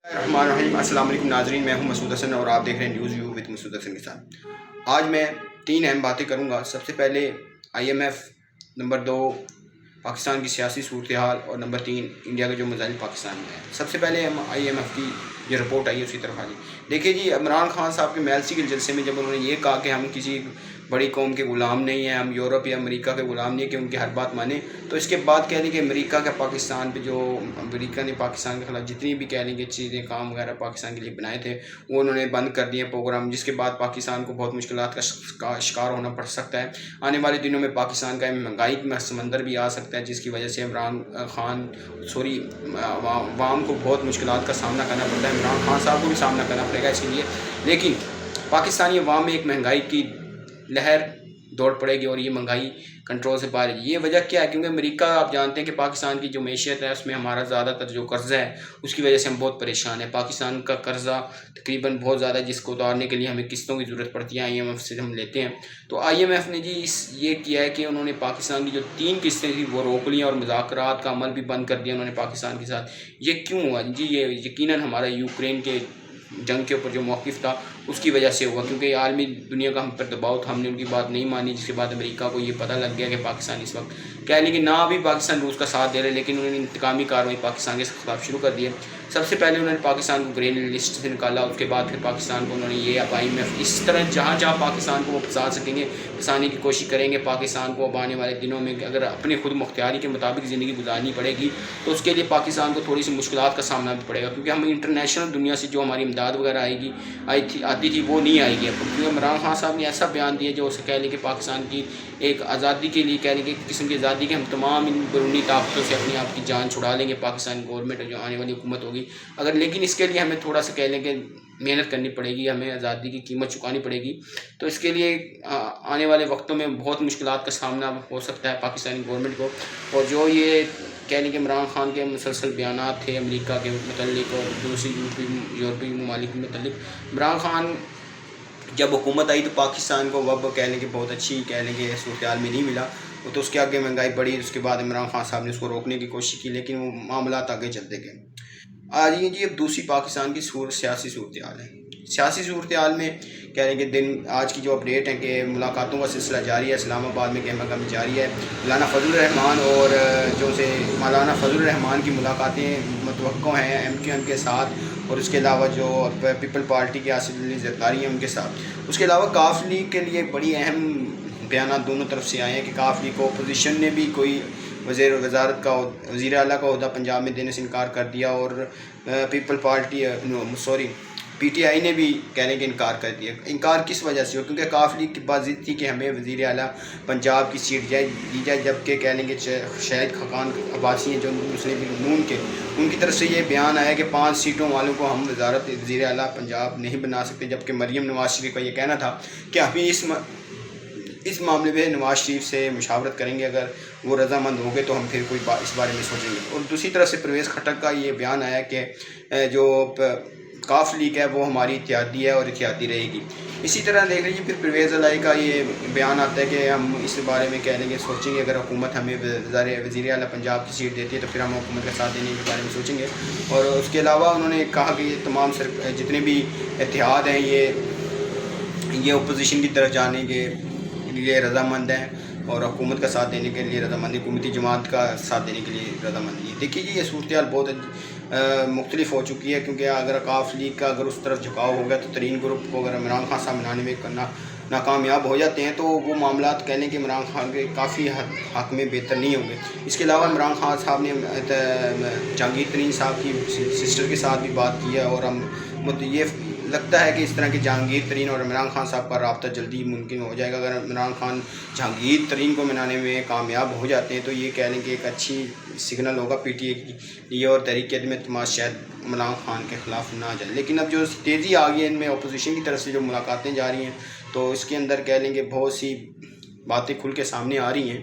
الرحمن الرحیم۔ السلام علیکم ناظرین، میں ہوں مسعود حسن اور آپ دیکھ رہے ہیں نیوز ویو وتھ مسعود حسن کے ساتھ۔ آج میں 3 اہم باتیں کروں گا۔ سب سے پہلے IMF، نمبر 2 پاکستان کی سیاسی صورتحال، اور نمبر 3 انڈیا کے جو مسائل پاکستان میں ہیں۔ سب سے پہلے ہم IMF کی جو رپورٹ آئی ہے اسی طرف آئی۔ دیکھیے جی، عمران خان صاحب کے میلسی کے جلسے میں جب انہوں نے یہ کہا کہ ہم کسی بڑی قوم کے غلام نہیں ہیں، ہم یورپ یا امریکہ کے غلام نہیں ہیں کہ ان کی ہر بات مانیں، تو اس کے بعد کہہ لیں کہ امریکہ کا پاکستان پہ جو امریکہ نے پاکستان کے خلاف جتنی بھی کہہ لیں کہ چیزیں کام وغیرہ پاکستان کے لیے بنائے تھے وہ انہوں نے بند کر دیے پروگرام، جس کے بعد پاکستان کو بہت مشکلات کا شکار ہونا پڑ سکتا ہے۔ آنے والے دنوں میں پاکستان کا مہنگائی میں سمندر بھی آ سکتا ہے، جس کی وجہ سے عمران خان عوام کو بہت مشکلات کا سامنا کرنا پڑتا ہے۔ عمران خان صاحب کو بھی سامنا کرنا پڑے گا اس کے لیے، لیکن پاکستانی عوام میں ایک مہنگائی کی لہر دوڑ پڑے گی اور یہ مہنگائی کنٹرول سے باہر ہے۔ یہ وجہ کیا ہے؟ کیونکہ امریکہ، آپ جانتے ہیں کہ پاکستان کی جو معیشت ہے اس میں ہمارا زیادہ تر جو قرضہ ہے اس کی وجہ سے ہم بہت پریشان ہیں۔ پاکستان کا قرضہ تقریباً بہت زیادہ ہے، جس کو اتارنے کے لیے ہمیں قسطوں کی ضرورت پڑتی ہے، IMF سے ہم لیتے ہیں۔ تو IMF نے جی یہ کیا ہے کہ انہوں نے پاکستان کی جو 3 قسطیں تھیں وہ روک لی اور مذاکرات کا عمل بھی بند کر دیا انہوں نے پاکستان کے ساتھ۔ یہ کیوں ہوا جی؟ یہ یقیناً ہمارا یوکرین کے جنگ کے اوپر جو موقف تھا اس کی وجہ سے ہوا، کیونکہ عالمی دنیا کا ہم پر دباؤ تھا، ہم نے ان کی بات نہیں مانی، جس کے بعد امریکہ کو یہ پتہ لگ گیا کہ پاکستان اس وقت کہہ لیں کہ نہ بھی پاکستان روس کا ساتھ دے رہے، لیکن انہوں نے انتقامی کارروائی پاکستان کے خلاف شروع کر دی ہے۔ سب سے پہلے انہوں نے پاکستان کو گرین لسٹ سے نکالا، اس کے بعد پھر پاکستان کو انہوں نے یہ IMF اس طرح جہاں جہاں پاکستان کو وہ پھنسا سکیں گے پھنسانے کی کوشش کریں گے۔ پاکستان کو اب آنے والے دنوں میں اگر اپنی خود مختاری کے مطابق زندگی گزارنی پڑے گی تو اس کے لیے پاکستان کو تھوڑی سی مشکلات کا سامنا بھی پڑے گا، کیونکہ ہم انٹرنیشنل دنیا سے جو ہماری امداد وغیرہ آتی تھی وہ نہیں آئے گی اب، کیونکہ عمران خان صاحب نے ایسا بیان دیا جو اسے کہہ لیں کہ پاکستان کی ایک آزادی کے لیے کہہ لیں کہ ایک قسم کی آزادی کے ہم تمام ان بیرونی طاقتوں سے اپنی آپ کی جان چھڑا لیں گے، پاکستان گورنمنٹ جو آنے والی حکومت ہوگی اگر، لیکن اس کے لیے ہمیں تھوڑا سا کہہ لیں کہ محنت کرنی پڑے گی، ہمیں آزادی کی قیمت چکانی پڑے گی۔ تو اس کے لیے آنے والے وقتوں میں بہت مشکلات کا سامنا ہو سکتا ہے پاکستانی گورنمنٹ کو۔ اور جو یہ کہہ لیں کہ عمران خان کے مسلسل بیانات تھے امریکہ کے متعلق اور دوسری یورپی ممالک کے متعلق، عمران خان جب حکومت آئی تو پاکستان کو اب کہہ لیں کہ بہت اچھی کہہ لیں کہ صورتحال میں نہیں ملا، وہ تو اس کے آگے مہنگائی بڑھی، اس کے بعد عمران خان صاحب نے اس کو روکنے کی کوشش کی، لیکن وہ معاملات آگے چلتے گئے۔ آج جی اب دوسری پاکستان کی سیاسی صورتحال ہے۔ سیاسی صورتحال میں کہہ لیں کہ آج کی جو اپڈیٹ ہے کہ ملاقاتوں کا سلسلہ جاری ہے، اسلام آباد میں گہما گہمی جاری ہے۔ مولانا فضل الرحمان اور مولانا فضل الرحمان کی ملاقاتیں متوقع ہیں MQM کے ساتھ، اور اس کے علاوہ جو پیپل پارٹی کے آصف علی زرداری ہیں ان کے ساتھ۔ اس کے علاوہ کاف لیگ کے لیے بڑی اہم بیانات دونوں طرف سے آئے ہیں کہ کاف لیگ کو اپوزیشن نے بھی کوئی وزیر اعلیٰ کا عہدہ پنجاب میں دینے سے انکار کر دیا، اور PTI نے بھی کہنے کے انکار کر دیا۔ انکار کس وجہ سے ہو؟ کیونکہ کاف لیگ کی بات ضد تھی کہ ہمیں وزیر اعلیٰ پنجاب کی سیٹ دی جائے، جبکہ کہہ لیں کہ شہید خاقان عباسی ہیں جو مسلم لیگ نون کے، ان کی طرف سے یہ بیان آیا کہ 5 سیٹوں والوں کو ہم وزیر اعلیٰ پنجاب نہیں بنا سکتے، جبکہ مریم نواز شریف کا یہ کہنا تھا کہ ابھی اس معاملے میں نواز شریف سے مشاورت کریں گے، اگر وہ رضامند ہوں گے تو ہم پھر کوئی اس بارے میں سوچیں گے۔ اور دوسری طرف سے پرویز خٹک کا یہ بیان آیا کہ جو کاف لیگ ہے وہ ہماری اتحادی ہے اور اتحادی رہے گی۔ اسی طرح دیکھ لیجیے پھر پرویز الہی کا یہ بیان آتا ہے کہ ہم اس بارے میں کہہ لیں گے سوچیں گے، اگر حکومت ہمیں وزیر اعلیٰ پنجاب کی سیٹ دیتی ہے تو پھر ہم حکومت کا ساتھ دینے کے بارے میں سوچیں گے۔ اور اس کے علاوہ انہوں نے کہا کہ یہ تمام جتنے بھی اتحاد ہیں یہ اپوزیشن کی طرف جانے کے لیے رضامند ہیں اور حکومت کا ساتھ دینے کے لیے رضامند، حکومتی جماعت کا ساتھ دینے کے لیے رضامند ہے۔ دیکھیے جی یہ صورتحال بہت مختلف ہو چکی ہے، کیونکہ اگر کاف لیگ کا اگر اس طرف جھکاؤ ہو گیا تو ترین گروپ کو اگر عمران خان صاحب بنانے میں ناکامیاب ہو جاتے ہیں تو وہ معاملات کہہ لیں کہ عمران خان کے کافی حق میں بہتر نہیں ہوں گے۔ اس کے علاوہ عمران خان صاحب نے جہانگیر ترین صاحب کی سسٹر کے ساتھ بھی بات کی ہے، اور ہم یہ لگتا ہے کہ اس طرح کے جہانگیر ترین اور عمران خان صاحب کا رابطہ جلدی ممکن ہو جائے گا۔ اگر عمران خان جہانگیر ترین کو منانے میں کامیاب ہو جاتے ہیں تو یہ کہہ لیں کہ ایک اچھی سگنل ہوگا PTI کے لیے، اور تحریک میں اعتماد شاید عمران خان کے خلاف نہ آ جائے۔ لیکن اب جو تیزی آ گئی ہے ان میں اپوزیشن کی طرف سے جو ملاقاتیں جاری ہیں تو اس کے اندر کہہ لیں کہ بہت سی باتیں کھل کے سامنے آ رہی ہیں۔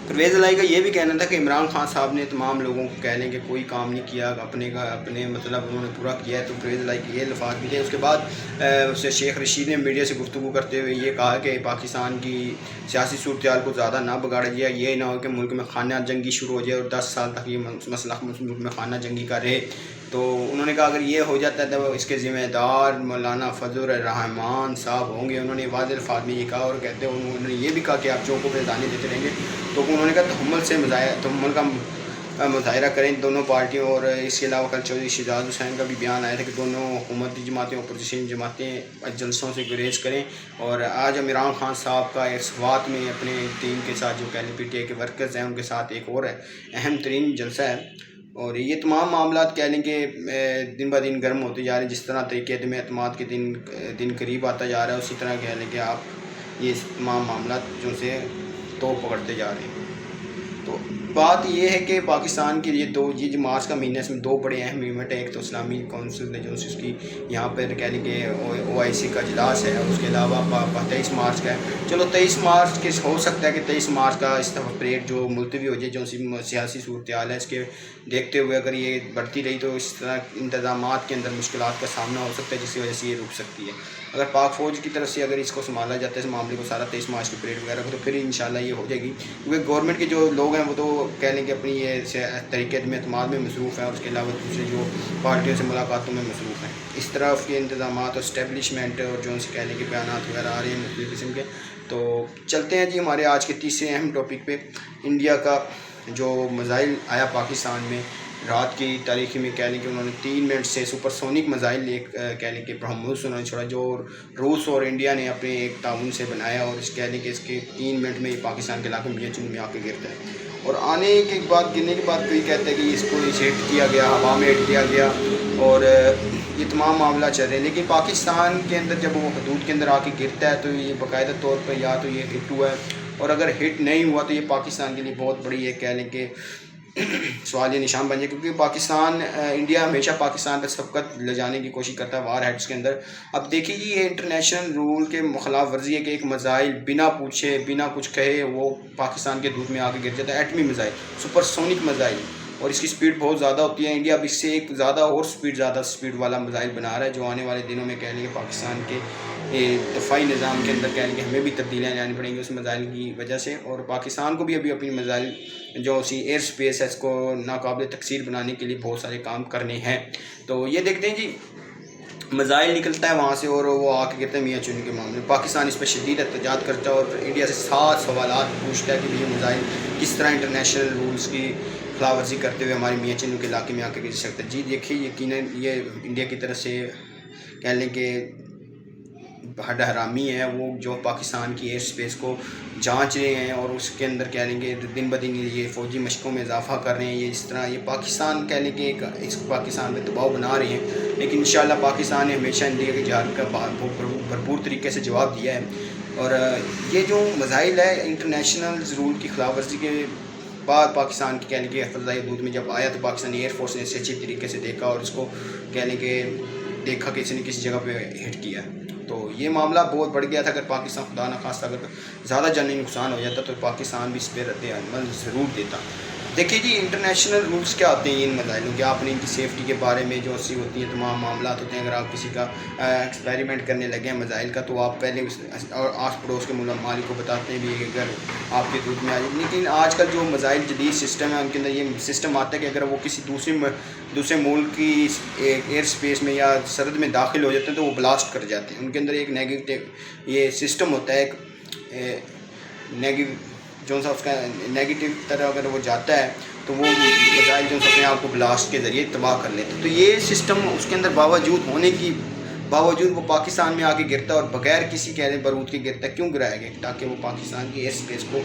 پرویز الہی کا یہ بھی کہنا تھا کہ عمران خان صاحب نے تمام لوگوں کو کہہ لیں کہ کوئی کام نہیں کیا، اپنے مطلب انہوں نے پورا کیا ہے، تو پرویز الہی کے یہ الفاظ بھی تھے۔ اس کے بعد شیخ رشید نے میڈیا سے گفتگو کرتے ہوئے یہ کہا کہ پاکستان کی سیاسی صورتحال کو زیادہ نہ بگاڑا جائے، یہ نہ ہو کہ ملک میں خانہ جنگی شروع ہو جائے اور 10 سال تک یہ مسئلہ ملک میں خانہ جنگی کا رہے۔ تو انہوں نے کہا اگر یہ ہو جاتا ہے تو اس کے ذمہ دار مولانا فضل الرحمان صاحب ہوں گے. انہوں نے واضح الفاظ میں یہ کہا, اور کہتے ہیں انہوں نے یہ بھی کہا کہ آپ چوکوں پہ دانے دیتے رہیں گے. تو انہوں نے کہا تحمل کا مظاہرہ کریں دونوں پارٹیوں. اور اس کے علاوہ کل چودھری شہزاد حسین کا بھی بیان آیا تھا کہ دونوں حکومتی جماعتیں اپوزیشن جماعتیں جلسوں سے گریز کریں. اور آج عمران خان صاحب کا سوات میں اپنے ٹیم کے ساتھ جو کہ پی ٹی آئی کے ورکرز ہیں ان کے ساتھ ایک اور اہم ترین جلسہ ہے. اور یہ تمام معاملات کہہ لیں کہ دن بہ دن گرم ہوتے جا رہے ہیں. جس طرح طریقے عدم اعتماد کے دن قریب آتا جا رہا ہے, اسی طرح کہہ لیں کہ آپ یہ تمام معاملات جو سے توڑ پکڑتے جا رہے ہیں. تو بات یہ ہے کہ پاکستان کے لیے یہ جو مارچ کا مہینہ ہے اس میں دو بڑے اہم ایونٹ ہیں. ایک تو اسلامی کونسل ہے جو اس کی یہاں پر کہہ لیں کہ OIC کا اجلاس ہے, اور اس کے علاوہ 23 مارچ کا ہے. چلو 23 مارچ کے ہو سکتا ہے کہ 23 مارچ کا استعفی پریڈ جو ملتوی ہو جائے, جو سیاسی صورتحال ہے اس کے دیکھتے ہوئے اگر یہ بڑھتی رہی تو اس طرح انتظامات کے اندر مشکلات کا سامنا ہو سکتا ہے, جس کی وجہ سے یہ رک سکتی ہے. اگر پاک فوج کی طرف سے اگر اس کو سنبھالا جاتا ہے اس معاملے کو سارا 23 مارچ کی پریڈ وغیرہ کو, تو پھر انشاءاللہ یہ ہو جائے گی. کیونکہ گورنمنٹ کے جو لوگ ہیں وہ تو کہہ لیں کہ اپنی یہ طریقے عدم اعتماد میں مصروف ہیں, اور اس کے علاوہ دوسرے جو پارٹیوں سے ملاقاتوں میں مصروف ہیں. اس طرف کے انتظامات اور اسٹیبلشمنٹ اور جو ان سے کہہ لیں کہ بیانات وغیرہ آ رہے ہیں مختلف قسم کے. تو چلتے ہیں جی ہمارے آج کے تیسرے اہم ٹاپک پہ. انڈیا کا جو میزائل آیا پاکستان میں رات کی تاریخی میں, کہہ لیں کہ انہوں نے 3 منٹ سے سپر سونک میزائل ایک کہہ لیں کہ برہموس انہوں نے چھوڑا, جو روس اور انڈیا نے اپنے ایک تعاون سے بنایا, اور اس کہہ لیں کہ اس کے 3 منٹ میں پاکستان کے علاقے میں چن میں آ کے گرتا ہے. اور آنے کے بعد گرنے کے بعد کوئی کہتا ہے کہ اس کو ہٹ کیا گیا, ہوا میں ہٹ کیا گیا, اور یہ تمام معاملہ چل رہے ہیں. لیکن پاکستان کے اندر جب وہ حدود کے اندر آ کے گرتا ہے تو یہ باقاعدہ طور پر یا تو یہ ہٹ ہوا ہے, اور اگر ہٹ نہیں ہوا تو یہ پاکستان کے لیے بہت بڑی یہ کہہ لیں کہ سوال یہ نشان بن جائے. کیونکہ انڈیا ہمیشہ پاکستان پر سبقت لے جانے کی کوشش کرتا ہے وار ہیڈس کے اندر. اب دیکھیے جی یہ انٹرنیشنل رول کے خلاف ورزی ہے کہ ایک میزائل بنا پوچھے بنا کچھ کہے وہ پاکستان کے دودھ میں آ کے گر جاتا ہے. ایٹمی میزائل, سپر سونک میزائل, اور اس کی سپیڈ بہت زیادہ ہوتی ہے. انڈیا اب اس سے ایک زیادہ سپیڈ والا میزائل بنا رہا ہے, جو آنے والے دنوں میں کہہ لیں کہ پاکستان کے دفاعی نظام کے اندر کہہ لیں کہ ہمیں بھی تبدیلیاں لانی پڑیں گی اس میزائل کی وجہ سے. اور پاکستان کو بھی ابھی اپنی میزائل جو اسی ایئر سپیس ہے اس کو ناقابل تکثیر بنانے کے لیے بہت سارے کام کرنے ہیں. تو یہ دیکھتے ہیں جی میزائل نکلتا ہے وہاں سے اور وہ آ کے گرتا ہے میاں چنو کے معاملے میں. پاکستان اس پہ شدید احتجاج کرتا ہے اور انڈیا سے 7 سوالات پوچھتا ہے کہ یہ میزائل کس طرح انٹرنیشنل رولز کی خلاف ورزی کرتے ہوئے ہمارے میاں چنو کے علاقے میں آ کے گر سکتا ہے. جی دیکھیے یقیناً یہ انڈیا کی طرف سے کہہ لیں کہ ہڈ حرامی ہے وہ جو پاکستان کی ایئر سپیس کو جانچ رہے ہیں, اور اس کے اندر کہہ لیں کہ دن بدن یہ فوجی مشقوں میں اضافہ کر رہے ہیں. یہ اس طرح یہ پاکستان کہہ لیں کہ اس پاکستان پہ دباؤ بنا رہے ہیں. لیکن انشاءاللہ پاکستان نے ہمیشہ انڈیا کے جہاد کا بھرپور طریقے سے جواب دیا ہے. اور یہ جو میزائل ہے انٹرنیشنل رول کی خلاف ورزی کے بعد پاکستان کی کہہ لیں کہ فضائی حدود میں جب آیا تو پاکستانی ایئر فورس نے اسے اچھی طریقے سے دیکھا, اور اس کو کہہ لیں کہ دیکھا کہ اس نے کسی جگہ پہ ہٹ کیا. تو یہ معاملہ بہت بڑھ گیا تھا. اگر پاکستان خدا نخواستہ اگر زیادہ جانی نقصان ہو جاتا تو پاکستان بھی اس پہ رد عمل ضرور دیتا. دیکھیے جی انٹرنیشنل رولز کیا ہوتے ہیں ان میزائلوں کے, آپ نے ان کی سیفٹی کے بارے میں جو سی ہوتی ہیں تمام معاملات ہوتے ہیں. اگر آپ کسی کا ایکسپیریمنٹ کرنے لگے ہیں میزائل کا تو آپ پہلے آس پڑوس کے ممالک کو بتاتے ہیں بھی اگر آپ کے دودھ میں آ جائے. لیکن آج کل جو میزائل جدید سسٹم ہے ان کے اندر یہ سسٹم آتا ہے کہ اگر وہ کسی دوسرے ملک کی ایئر سپیس میں یا سرحد میں داخل ہو جاتے ہیں تو وہ بلاسٹ کر جاتے ہیں. ان کے اندر ایک نیگیٹو یہ سسٹم ہوتا ہے, ایک جو سا اس کا نیگیٹو طرح اگر وہ جاتا ہے تو وہ میزائل جو اپنے آپ کو بلاسٹ کے ذریعے تباہ کر لیتے ہیں. تو یہ سسٹم اس کے اندر باوجود وہ پاکستان میں آ کے گرتا ہے, اور بغیر کسی کہہ دیں برود کے گرتا ہے. کیوں گرایا گیا؟ تاکہ وہ پاکستان کی ایئر سپیس کو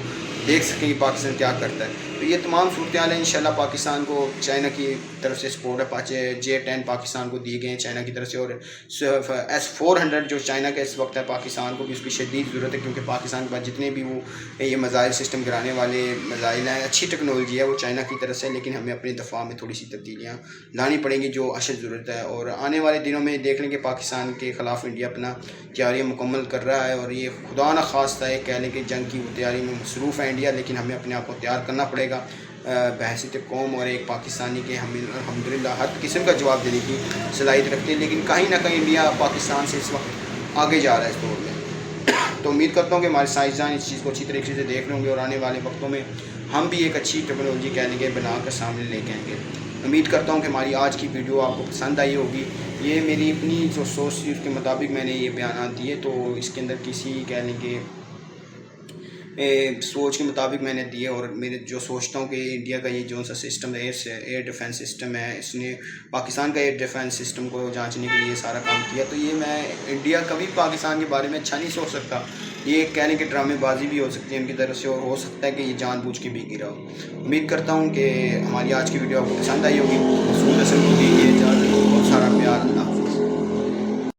دیکھ سکیں کہ پاکستان کیا کرتا ہے. تو یہ تمام صورتحال ہیں. انشاءاللہ پاکستان کو چائنا کی طرف سے سپورٹ ہے. J-10 پاکستان کو دیے گئے ہیں چائنا کی طرف سے, اور S-400 جو چائنا کا اس وقت ہے پاکستان کو بھی اس کی شدید ضرورت ہے, کیونکہ پاکستان کے پاس جتنے بھی وہ یہ میزائل سسٹم گرانے والے میزائل ہیں اچھی ٹیکنالوجی ہے وہ چائنا کی طرف سے, لیکن ہمیں اپنے دفاع میں تھوڑی سی تبدیلیاں لانی پڑیں گی جو اشد ضرورت ہے. اور آنے والے دنوں میں دیکھ لیں کہ پاکستان کے خلاف انڈیا اپنا تیاریاں مکمل کر رہا ہے, اور یہ خدا نہ خواستہ ہے کہہ لیں کہ جنگ کی تیاری میں مصروف ہے انڈیا. لیکن ہمیں اپنے آپ کو تیار کرنا پڑے گا بحیثیت قوم, اور ایک پاکستانی کے ہم الحمدللہ ہر قسم کا جواب دینے کی صلاحیت رکھتے ہیں. لیکن کہیں نہ کہیں انڈیا پاکستان سے اس وقت آگے جا رہا ہے اس دور میں. تو امید کرتا ہوں کہ ہمارے سائنسدان اس چیز کو اچھی طریقے سے دیکھ رہے ہوں گے, اور آنے والے وقتوں میں ہم بھی ایک اچھی ٹیکنالوجی کہہ لیں گے بنا کر سامنے لے کے آئیں گے. امید کرتا ہوں کہ ہماری آج کی ویڈیو آپ کو پسند آئی ہوگی. یہ میری اپنی جو سوچ تھی اس کے مطابق میں نے یہ بیانات دیے, تو اس کے اندر کسی کہہ لیں کہ سوچ کے مطابق میں نے دیے, اور میرے جو سوچتا ہوں کہ انڈیا کا یہ جو سا سسٹم ہے, ایئر ڈیفنس سسٹم ہے, اس نے پاکستان کا ایئر ڈیفنس سسٹم کو جانچنے کے لیے سارا کام کیا. تو یہ میں انڈیا کبھی پاکستان کے بارے میں اچھا نہیں سوچ سکتا. یہ کہنے کہ ڈرامے بازی بھی ہو سکتی ہے ان کی طرف سے, اور ہو سکتا ہے کہ یہ جان بوجھ کے بھی گرا ہو. امید کرتا ہوں کہ ہماری آج کی ویڈیو آپ کو پسند آئی ہوگی. مسعود حسن کو دیجیے اجازت, بہت سارا پیار. اللہ حافظ.